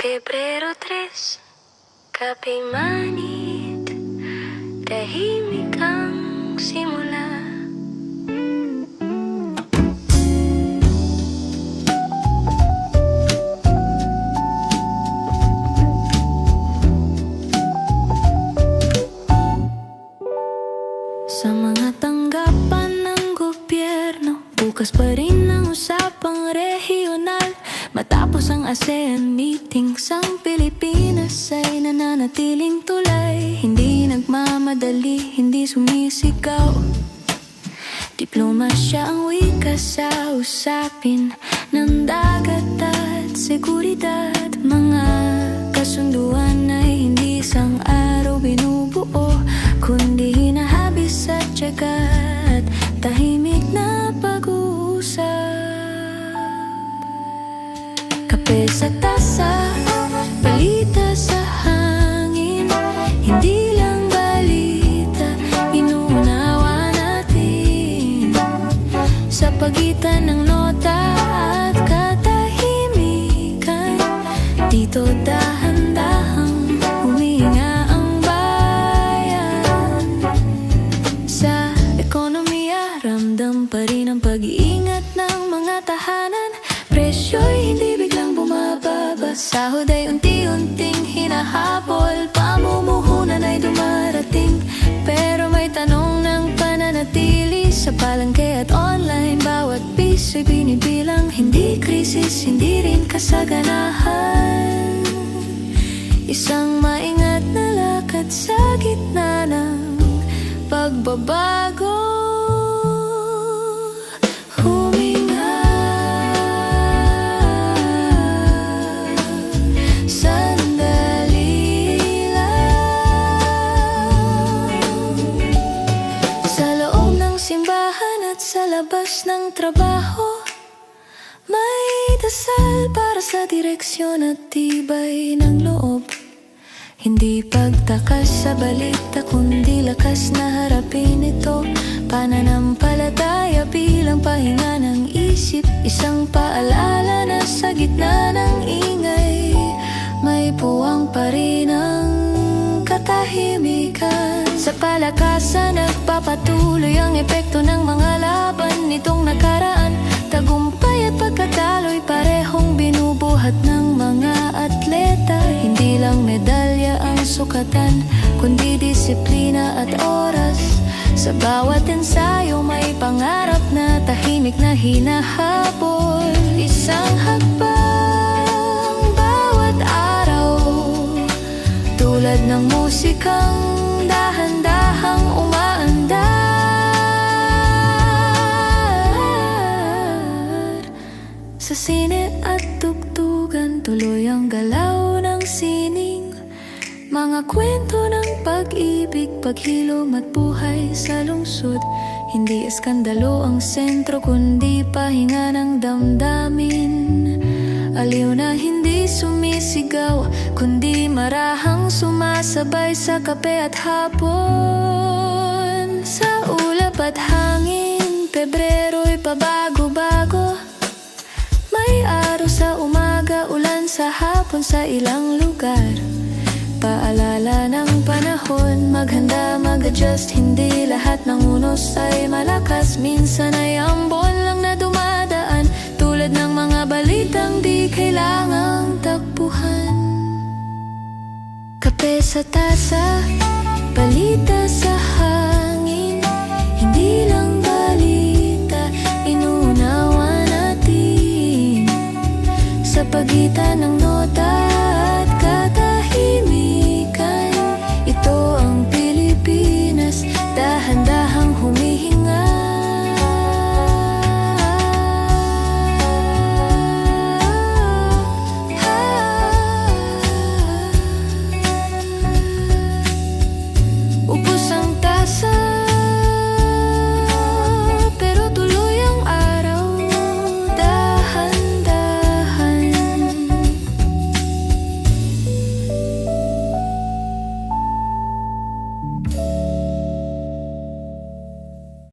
Pebrero 3, kape manit, tahimik ang simula. Sa mga tanggapan ng gobyerno, bukas pa rin ang usapang regional. Matapos ang ASEAN meetings, ang Pilipinas ay nananatiling tulay. Hindi nagmamadali, hindi sumisigaw. Diplomasya ang wika sa usapin ng dagat at seguridad. Mga kasunduan ay hindi isang araw binubuo, kundi hinahabis at tiyaga at tahimik na pag-uusap. Kape sa tasa, balita sa hangin, hindi lang balita, inuunawa natin. Sa pagitan ng nota at katahimikan, dito dahan-dahang huminga ang bayan. Sa ekonomiya, ramdam pa rin ang pag-iingat ng mga tahanan. Presyo'y hindi biglang bumababa, sahod ay unti-unting hinahabol, pamumuhunan ay dumarating. Pero may tanong ng pananatili sa palengke at online, bawat piso'y binibilang. Hindi krisis, hindi rin kasaganahan, isang maingat na lakad sa gitna ng pagbabago. Simbahan at sa labas ng trabaho, may dasal para sa direksyon at tibay ng loob. Hindi pagtakas sa balita, kundi lakas na harapin ito. Pananampalataya bilang pahinga ng isip, isang paalala na sa gitna ng ingay, may puwang pa rin ang katahimikan. Sa palakasan nagpapatuloy ang epekto ng mga laban nitong nakaraan. Tagumpay at pagkatalo'y parehong binubuhat ng mga atleta. Hindi lang medalya ang sukatan, kundi disiplina at oras. Sa bawat ensayo may pangarap na tahimik na hinahabol. Isang hakbang bawat araw, tulad ng musikang dahan-dahang umaandar. Sa sine at tugtugan, tuloy ang galaw ng sining. Mga kwento ng pag-ibig, paghilom at buhay sa lungsod. Hindi eskandalo ang sentro, kundi pahinga ng damdamin. Aliw na hindi sumisigaw, kundi marahang sumasabay sa kape at hapon. Sa ulap at hangin, Pebrero'y pabago-bago. May araw sa umaga, ulan sa hapon sa ilang lugar. Paalala ng panahon, maghanda, mag-adjust. Hindi lahat ng unos ay malakas, minsan ay ambon lang na dumadaan. Tulad ng mga balitang di kailangang takbuhan. Kape sa tasa, balita sa hangin, hindi lang balita, inuunawa natin. Sa pagitan ng nota